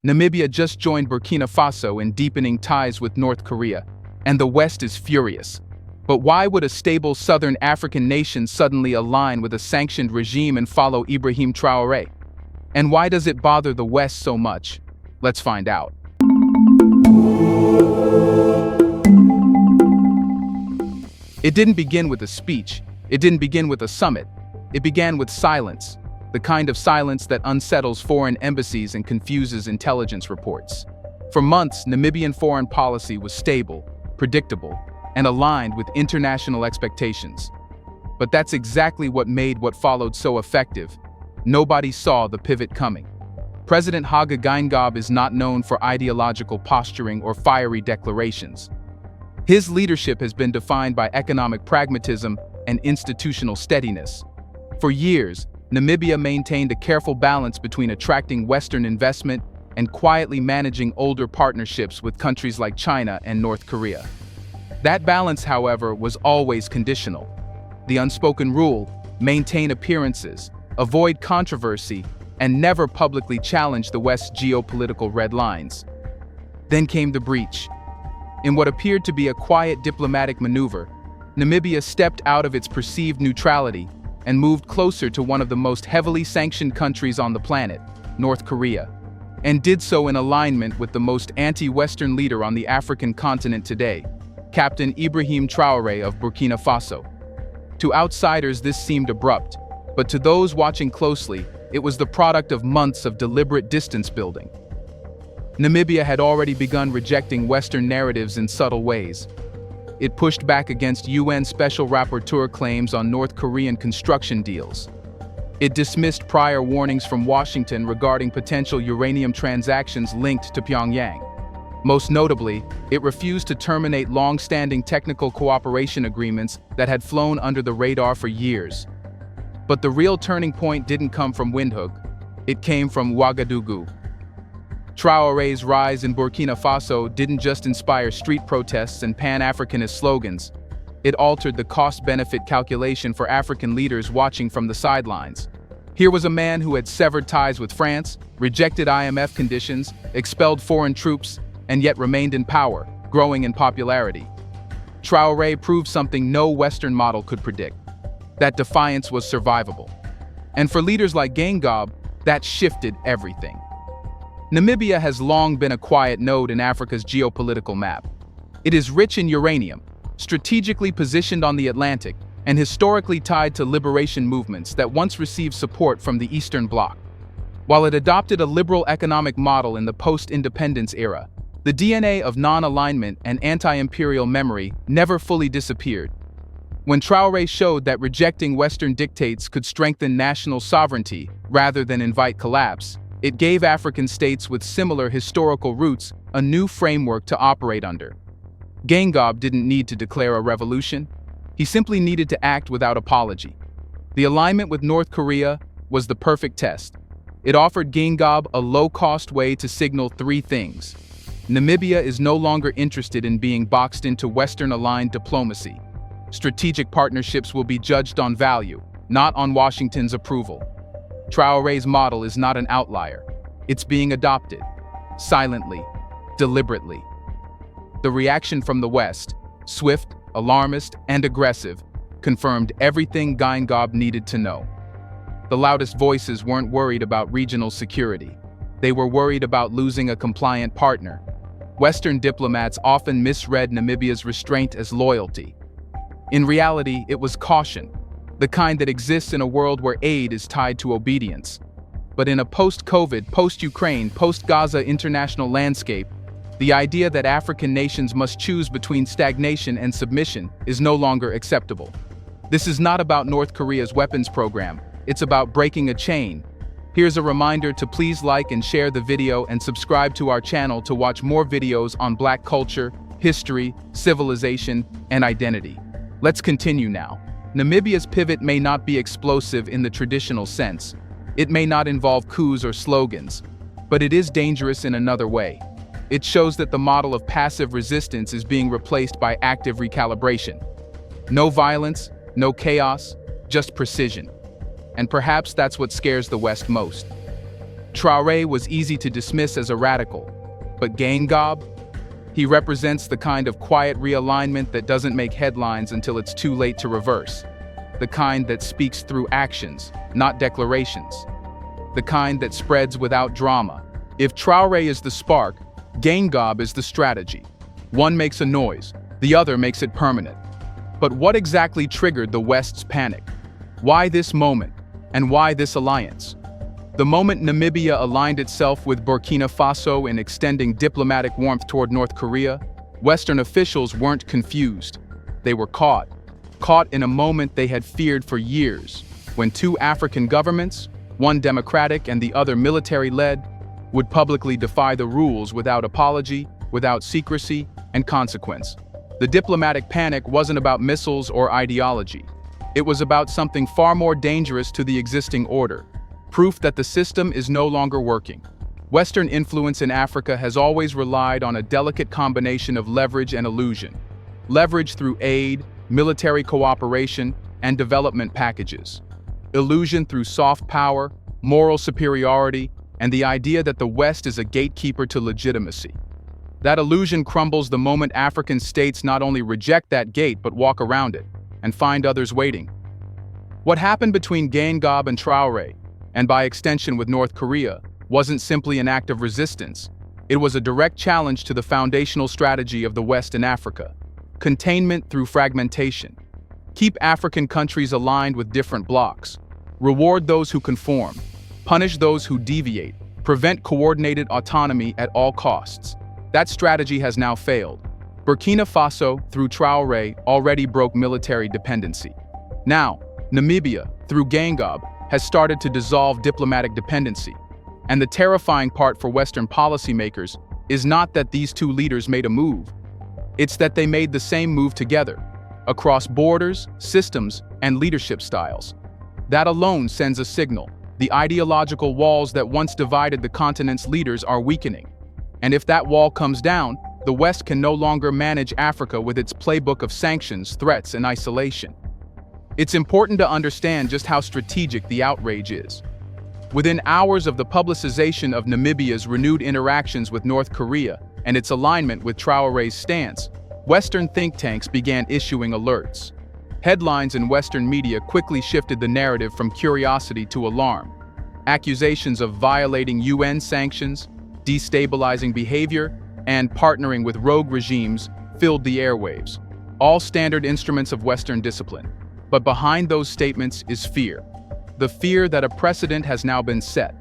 Namibia just joined Burkina Faso in deepening ties with North Korea, and the West is furious. But why would a stable southern African nation suddenly align with a sanctioned regime and follow Ibrahim Traoré? And why does it bother the West so much? Let's find out. It didn't begin with a speech. It didn't begin with a summit. It began with silence, the kind of silence that unsettles foreign embassies and confuses intelligence reports. For months, Namibian foreign policy was stable, predictable, and aligned with international expectations. But that's exactly what made what followed so effective. Nobody saw the pivot coming. President Hage Geingob is not known for ideological posturing or fiery declarations. His leadership has been defined by economic pragmatism and institutional steadiness. For years, Namibia maintained a careful balance between attracting Western investment and quietly managing older partnerships with countries like China and North Korea. That balance, however, was always conditional. The unspoken rule: maintain appearances, avoid controversy, and never publicly challenge the West's geopolitical red lines. Then came the breach. In what appeared to be a quiet diplomatic maneuver, Namibia stepped out of its perceived neutrality and moved closer to one of the most heavily sanctioned countries on the planet, North Korea, and did so in alignment with the most anti-Western leader on the African continent today, Captain Ibrahim Traoré of Burkina Faso. To outsiders, this seemed abrupt, but to those watching closely, it was the product of months of deliberate distance building. Namibia had already begun rejecting Western narratives in subtle ways. It pushed back against UN Special Rapporteur claims on North Korean construction deals. It dismissed prior warnings from Washington regarding potential uranium transactions linked to Pyongyang. Most notably, it refused to terminate long-standing technical cooperation agreements that had flown under the radar for years. But the real turning point didn't come from Windhoek. It came from Ouagadougou. Traoré's rise in Burkina Faso didn't just inspire street protests and pan-Africanist slogans. It altered the cost-benefit calculation for African leaders watching from the sidelines. Here was a man who had severed ties with France, rejected IMF conditions, expelled foreign troops, and yet remained in power, growing in popularity. Traoré proved something no Western model could predict: that defiance was survivable. And for leaders like Geingob, that shifted everything. Namibia has long been a quiet node in Africa's geopolitical map. It is rich in uranium, strategically positioned on the Atlantic, and historically tied to liberation movements that once received support from the Eastern Bloc. While it adopted a liberal economic model in the post-independence era, the DNA of non-alignment and anti-imperial memory never fully disappeared. When Traoré showed that rejecting Western dictates could strengthen national sovereignty rather than invite collapse, it gave African states with similar historical roots a new framework to operate under. Geingob didn't need to declare a revolution. He simply needed to act without apology. The alignment with North Korea was the perfect test. It offered Geingob a low-cost way to signal three things. Namibia is no longer interested in being boxed into Western-aligned diplomacy. Strategic partnerships will be judged on value, not on Washington's approval. Traoré's model is not an outlier. It's being adopted, silently, deliberately. The reaction from the West, swift, alarmist, and aggressive, confirmed everything Geingob needed to know. The loudest voices weren't worried about regional security. They were worried about losing a compliant partner. Western diplomats often misread Namibia's restraint as loyalty. In reality, it was caution, the kind that exists in a world where aid is tied to obedience. But in a post-COVID, post-Ukraine, post-Gaza international landscape, the idea that African nations must choose between stagnation and submission is no longer acceptable. This is not about North Korea's weapons program. It's about breaking a chain. Here's a reminder to please like and share the video and subscribe to our channel to watch more videos on Black culture, history, civilization, and identity. Let's continue now. Namibia's pivot may not be explosive in the traditional sense. It may not involve coups or slogans, but it is dangerous in another way. It shows that the model of passive resistance is being replaced by active recalibration. No violence, no chaos, just precision. And perhaps that's what scares the West most. Traore was easy to dismiss as a radical, but Geingob? He represents the kind of quiet realignment that doesn't make headlines until it's too late to reverse. The kind that speaks through actions, not declarations. The kind that spreads without drama. If Traore is the spark, Geingob is the strategy. One makes a noise, the other makes it permanent. But what exactly triggered the West's panic? Why this moment? And why this alliance? The moment Namibia aligned itself with Burkina Faso in extending diplomatic warmth toward North Korea, Western officials weren't confused. They were caught in a moment they had feared for years, when two African governments, one democratic and the other military-led, would publicly defy the rules without apology, without secrecy, and consequence. The diplomatic panic wasn't about missiles or ideology. It was about something far more dangerous to the existing order. Proof that the system is no longer working. Western influence in Africa has always relied on a delicate combination of leverage and illusion. Leverage through aid, military cooperation, and development packages. Illusion through soft power, moral superiority, and the idea that the West is a gatekeeper to legitimacy. That illusion crumbles the moment African states not only reject that gate but walk around it and find others waiting. What happened between Geingob and Traore, and by extension with North Korea, wasn't simply an act of resistance. It was a direct challenge to the foundational strategy of the West in Africa. Containment through fragmentation. Keep African countries aligned with different blocs. Reward those who conform. Punish those who deviate. Prevent coordinated autonomy at all costs. That strategy has now failed. Burkina Faso, through Traore, already broke military dependency. Now, Namibia, through Geingob, has started to dissolve diplomatic dependency. And the terrifying part for Western policymakers is not that these two leaders made a move. It's that they made the same move together, across borders, systems, and leadership styles. That alone sends a signal. The ideological walls that once divided the continent's leaders are weakening. And if that wall comes down, the West can no longer manage Africa with its playbook of sanctions, threats, and isolation. It's important to understand just how strategic the outrage is. Within hours of the publicization of Namibia's renewed interactions with North Korea and its alignment with Traore's stance, Western think tanks began issuing alerts. Headlines in Western media quickly shifted the narrative from curiosity to alarm. Accusations of violating UN sanctions, destabilizing behavior, and partnering with rogue regimes filled the airwaves, all standard instruments of Western discipline. But behind those statements is fear. The fear that a precedent has now been set.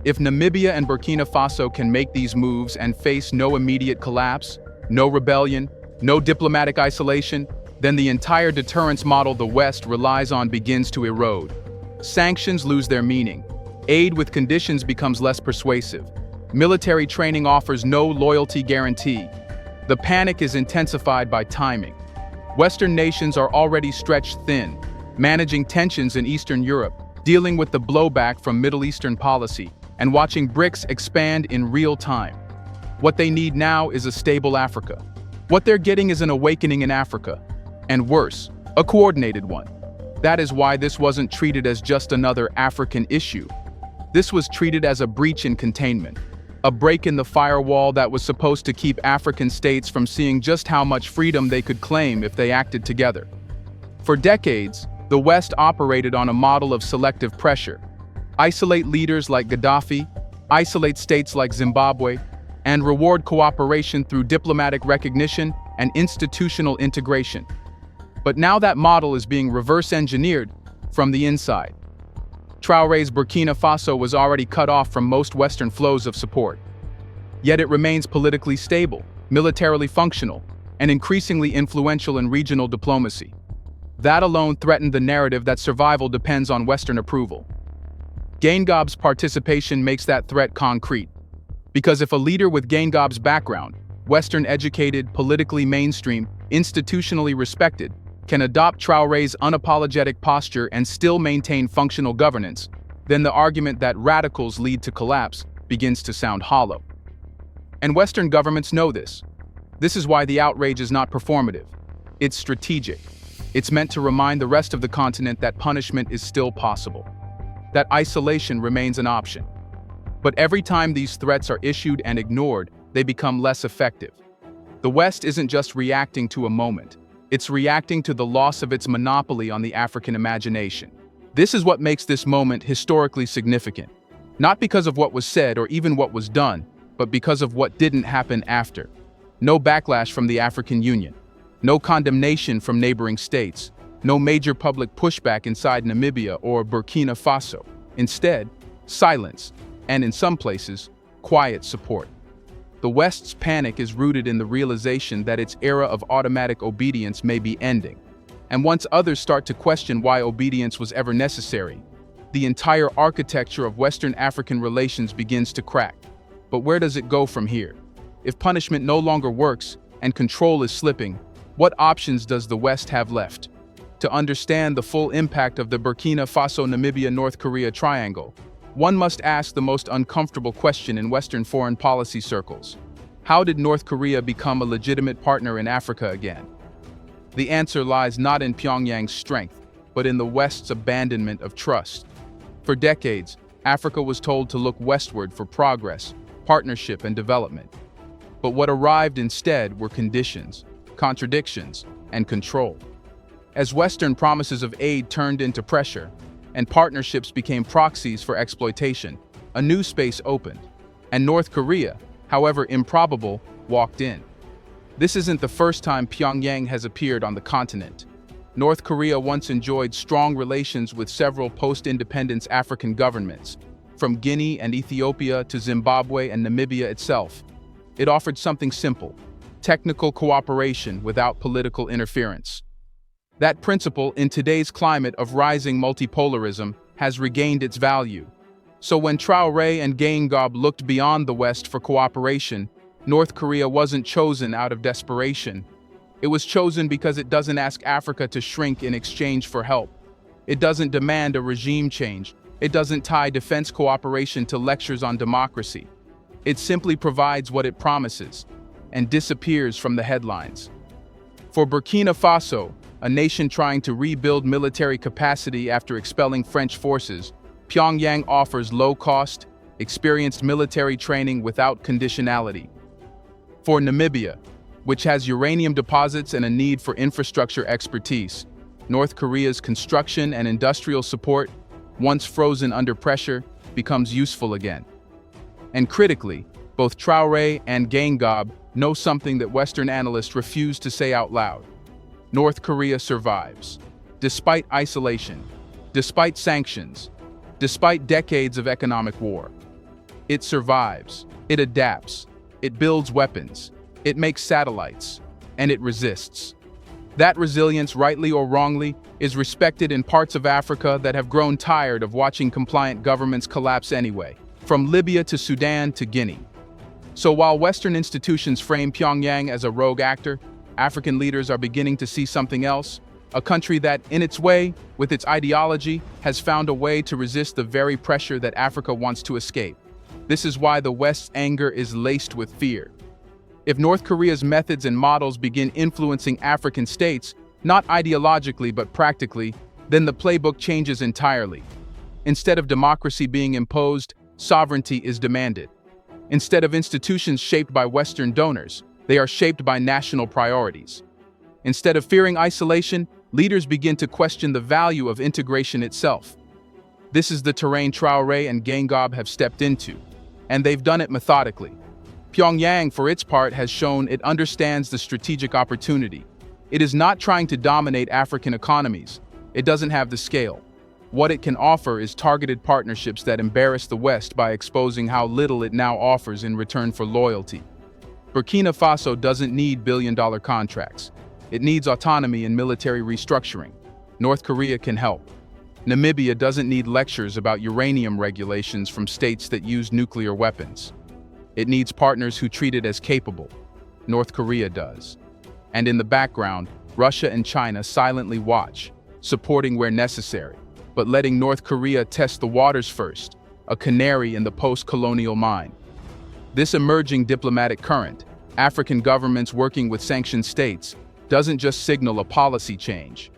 If Namibia and Burkina Faso can make these moves and face no immediate collapse, no rebellion, no diplomatic isolation, then the entire deterrence model the West relies on begins to erode. Sanctions lose their meaning. Aid with conditions becomes less persuasive. Military training offers no loyalty guarantee. The panic is intensified by timing. Western nations are already stretched thin, managing tensions in Eastern Europe, dealing with the blowback from Middle Eastern policy, and watching BRICS expand in real time. What they need now is a stable Africa. What they're getting is an awakening in Africa. And worse, a coordinated one. That is why this wasn't treated as just another African issue. This was treated as a breach in containment. A break in the firewall that was supposed to keep African states from seeing just how much freedom they could claim if they acted together. For decades, the West operated on a model of selective pressure. Isolate leaders like Gaddafi, isolate states like Zimbabwe, and reward cooperation through diplomatic recognition and institutional integration. But now that model is being reverse-engineered from the inside. Traore's Burkina Faso was already cut off from most Western flows of support. Yet it remains politically stable, militarily functional, and increasingly influential in regional diplomacy. That alone threatened the narrative that survival depends on Western approval. Geingob's participation makes that threat concrete. Because if a leader with Geingob's background, Western-educated, politically mainstream, institutionally respected, can adopt Traore's unapologetic posture and still maintain functional governance, then the argument that radicals lead to collapse begins to sound hollow. And Western governments know this. This is why the outrage is not performative. It's strategic. It's meant to remind the rest of the continent that punishment is still possible, that isolation remains an option, But every time these threats are issued and ignored, they become less effective. The West isn't just reacting to a moment. It's reacting to the loss of its monopoly on the African imagination. This is what makes this moment historically significant. Not because of what was said or even what was done, but because of what didn't happen after. No backlash from the African Union. No condemnation from neighboring states. No major public pushback inside Namibia or Burkina Faso. Instead, silence, and in some places, quiet support. The West's panic is rooted in the realization that its era of automatic obedience may be ending. And once others start to question why obedience was ever necessary, the entire architecture of Western African relations begins to crack. But where does it go from here? If punishment no longer works and control is slipping, what options does the West have left? To understand the full impact of the Burkina Faso, Namibia, North Korea triangle, one must ask the most uncomfortable question in Western foreign policy circles. How did North Korea become a legitimate partner in Africa again? The answer lies not in Pyongyang's strength, but in the West's abandonment of trust. For decades, Africa was told to look westward for progress, partnership, and development. But what arrived instead were conditions, contradictions, and control. As Western promises of aid turned into pressure, and partnerships became proxies for exploitation, a new space opened, and North Korea, however improbable, walked in. This isn't the first time Pyongyang has appeared on the continent. North Korea once enjoyed strong relations with several post-independence African governments, from Guinea and Ethiopia to Zimbabwe and Namibia itself. It offered something simple: technical cooperation without political interference. That principle, in today's climate of rising multipolarism, has regained its value. So when Traore and Geingob looked beyond the West for cooperation, North Korea wasn't chosen out of desperation. It was chosen because it doesn't ask Africa to shrink in exchange for help. It doesn't demand a regime change. It doesn't tie defense cooperation to lectures on democracy. It simply provides what it promises and disappears from the headlines. For Burkina Faso, a nation trying to rebuild military capacity after expelling French forces, Pyongyang offers low-cost, experienced military training without conditionality. For Namibia, which has uranium deposits and a need for infrastructure expertise, North Korea's construction and industrial support, once frozen under pressure, becomes useful again. And critically, both Traore and Geingob know something that Western analysts refuse to say out loud. North Korea survives, despite isolation, despite sanctions, despite decades of economic war. It survives, it adapts, it builds weapons, it makes satellites, and it resists. That resilience, rightly or wrongly, is respected in parts of Africa that have grown tired of watching compliant governments collapse anyway, from Libya to Sudan to Guinea. So while Western institutions frame Pyongyang as a rogue actor, African leaders are beginning to see something else, a country that, in its way, with its ideology, has found a way to resist the very pressure that Africa wants to escape. This is why the West's anger is laced with fear. If North Korea's methods and models begin influencing African states, not ideologically but practically, then the playbook changes entirely. Instead of democracy being imposed, sovereignty is demanded. Instead of institutions shaped by Western donors, they are shaped by national priorities. Instead of fearing isolation, leaders begin to question the value of integration itself. This is the terrain Traore and Geingob have stepped into, and they've done it methodically. Pyongyang, for its part, has shown it understands the strategic opportunity. It is not trying to dominate African economies. It doesn't have the scale. What it can offer is targeted partnerships that embarrass the West by exposing how little it now offers in return for loyalty. Burkina Faso doesn't need billion-dollar contracts. It needs autonomy and military restructuring. North Korea can help. Namibia doesn't need lectures about uranium regulations from states that use nuclear weapons. It needs partners who treat it as capable. North Korea does. And in the background, Russia and China silently watch, supporting where necessary, but letting North Korea test the waters first, a canary in the post-colonial mine. This emerging diplomatic current, African governments working with sanctioned states, doesn't just signal a policy change.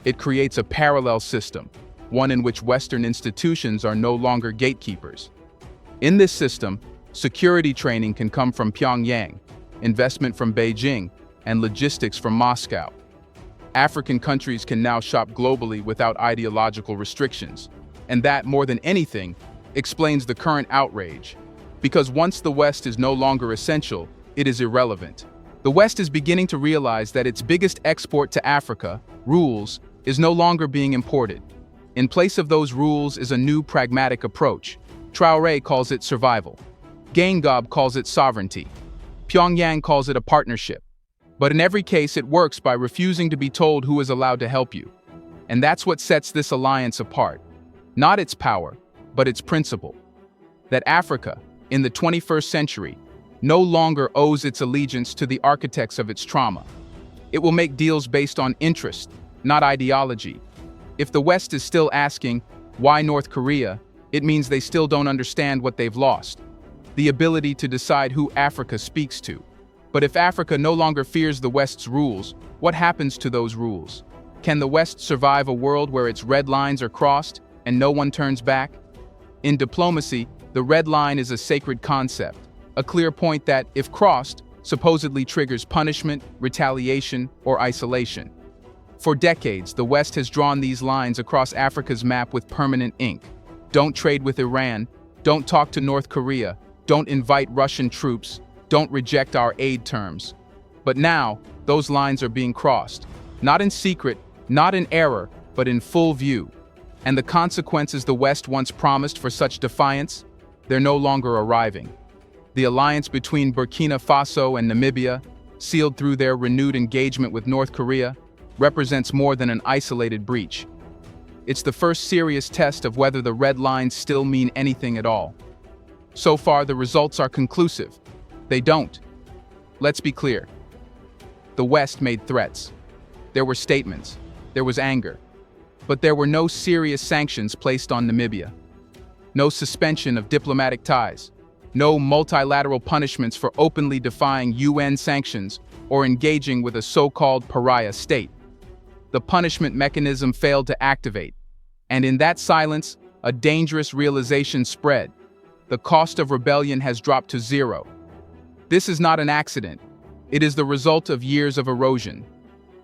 It creates a parallel system, one in which Western institutions are no longer gatekeepers. In this system, security training can come from Pyongyang, investment from Beijing, and logistics from Moscow. African countries can now shop globally without ideological restrictions, and that, more than anything, explains the current outrage. Because once the West is no longer essential, it is irrelevant. The West is beginning to realize that its biggest export to Africa, rules, is no longer being imported. In place of those rules is a new pragmatic approach. Traore calls it survival. Gangob calls it sovereignty. Pyongyang calls it a partnership. But in every case, it works by refusing to be told who is allowed to help you. And that's what sets this alliance apart. Not its power, but its principle. That Africa, in the 21st century, no longer owes its allegiance to the architects of its trauma. It will make deals based on interest, not ideology. If the West is still asking, why North Korea, it means they still don't understand what they've lost. The ability to decide who Africa speaks to. But if Africa no longer fears the West's rules, what happens to those rules? Can the West survive a world where its red lines are crossed and no one turns back? In diplomacy, the red line is a sacred concept, a clear point that, if crossed, supposedly triggers punishment, retaliation, or isolation. For decades, the West has drawn these lines across Africa's map with permanent ink. Don't trade with Iran, don't talk to North Korea, don't invite Russian troops, don't reject our aid terms. But now, those lines are being crossed. Not in secret, not in error, but in full view. And the consequences the West once promised for such defiance, they're no longer arriving. The alliance between Burkina Faso and Namibia, sealed through their renewed engagement with North Korea, represents more than an isolated breach. It's the first serious test of whether the red lines still mean anything at all. So far, the results are conclusive. They don't. Let's be clear. The West made threats. There were statements. There was anger. But there were no serious sanctions placed on Namibia. No suspension of diplomatic ties. No multilateral punishments for openly defying UN sanctions or engaging with a so-called pariah state. The punishment mechanism failed to activate. And in that silence, a dangerous realization spread. The cost of rebellion has dropped to zero. This is not an accident. It is the result of years of erosion.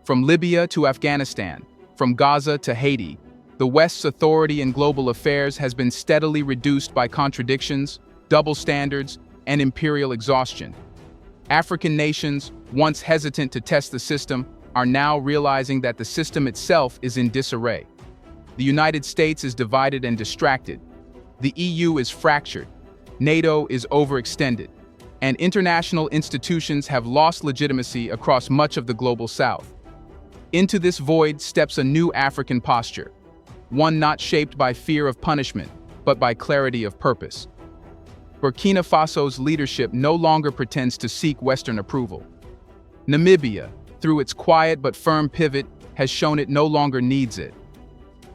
From Libya to Afghanistan, from Gaza to Haiti, the West's authority in global affairs has been steadily reduced by contradictions, double standards, and imperial exhaustion. African nations, once hesitant to test the system, are now realizing that the system itself is in disarray. The United States is divided and distracted. The EU is fractured. NATO is overextended. And international institutions have lost legitimacy across much of the global South. Into this void steps a new African posture, one not shaped by fear of punishment, but by clarity of purpose. Burkina Faso's leadership no longer pretends to seek Western approval. Namibia, through its quiet but firm pivot, has shown it no longer needs it.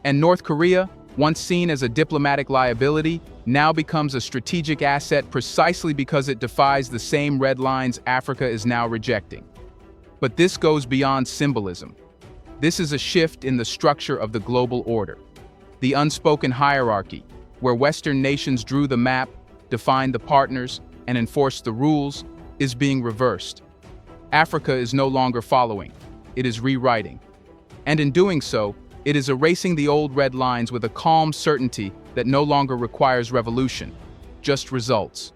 And North Korea, once seen as a diplomatic liability, now becomes a strategic asset precisely because it defies the same red lines Africa is now rejecting. But this goes beyond symbolism. This is a shift in the structure of the global order. The unspoken hierarchy, where Western nations drew the map, defined the partners, and enforced the rules, is being reversed. Africa is no longer following, it is rewriting. And in doing so, it is erasing the old red lines with a calm certainty that no longer requires revolution, just results.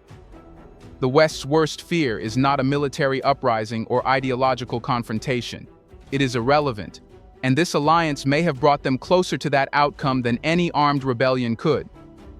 The West's worst fear is not a military uprising or ideological confrontation. It is irrelevant, and this alliance may have brought them closer to that outcome than any armed rebellion could.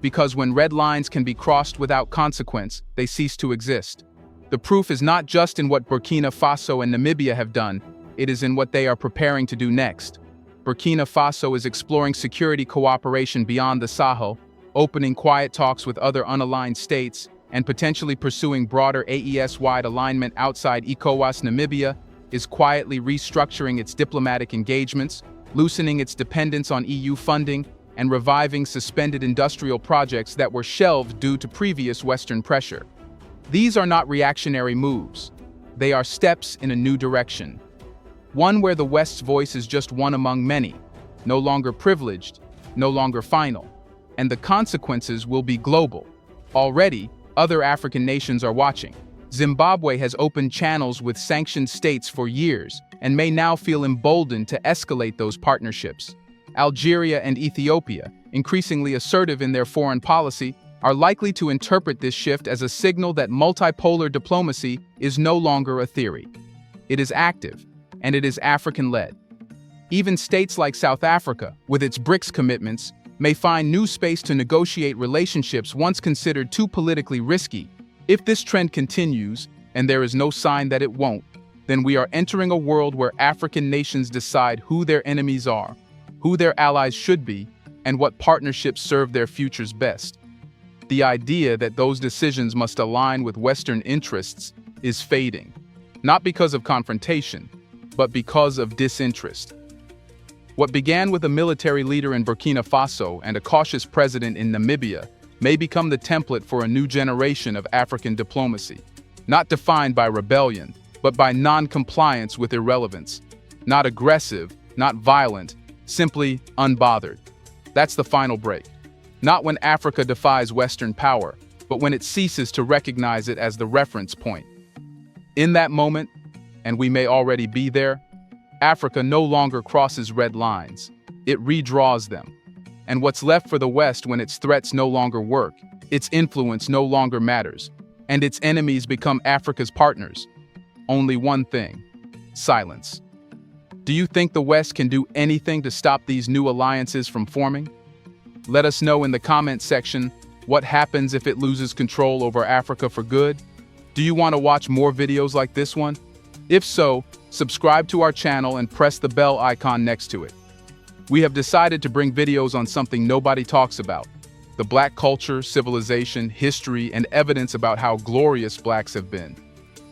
Because when red lines can be crossed without consequence, they cease to exist. The proof is not just in what Burkina Faso and Namibia have done, it is in what they are preparing to do next. Burkina Faso is exploring security cooperation beyond the Sahel, opening quiet talks with other unaligned states, and potentially pursuing broader AES-wide alignment outside ECOWAS. Namibia is quietly restructuring its diplomatic engagements, loosening its dependence on EU funding, and reviving suspended industrial projects that were shelved due to previous Western pressure. These are not reactionary moves. They are steps in a new direction. One where the West's voice is just one among many, no longer privileged, no longer final. And the consequences will be global. Already, other African nations are watching. Zimbabwe has opened channels with sanctioned states for years and may now feel emboldened to escalate those partnerships. Algeria and Ethiopia, increasingly assertive in their foreign policy, are likely to interpret this shift as a signal that multipolar diplomacy is no longer a theory. It is active, and it is African-led. Even states like South Africa, with its BRICS commitments, may find new space to negotiate relationships once considered too politically risky. If this trend continues, and there is no sign that it won't, then we are entering a world where African nations decide who their enemies are, who their allies should be, and what partnerships serve their futures best. The idea that those decisions must align with Western interests is fading, not because of confrontation, but because of disinterest. What began with a military leader in Burkina Faso and a cautious president in Namibia may become the template for a new generation of African diplomacy, not defined by rebellion, but by non-compliance with irrelevance. Not aggressive, not violent, simply unbothered. That's the final break. Not when Africa defies Western power, but when it ceases to recognize it as the reference point. In that moment, and we may already be there, Africa no longer crosses red lines. It redraws them. And what's left for the West when its threats no longer work, its influence no longer matters, and its enemies become Africa's partners? Only one thing: silence. Do you think the West can do anything to stop these new alliances from forming? Let us know in the comment section what happens if it loses control over Africa for good. Do you want to watch more videos like this one? If so, subscribe to our channel and press the bell icon next to it. We have decided to bring videos on something nobody talks about: the Black culture, civilization, history, and evidence about how glorious Blacks have been.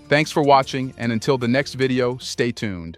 Thanks for watching, and until the next video, stay tuned.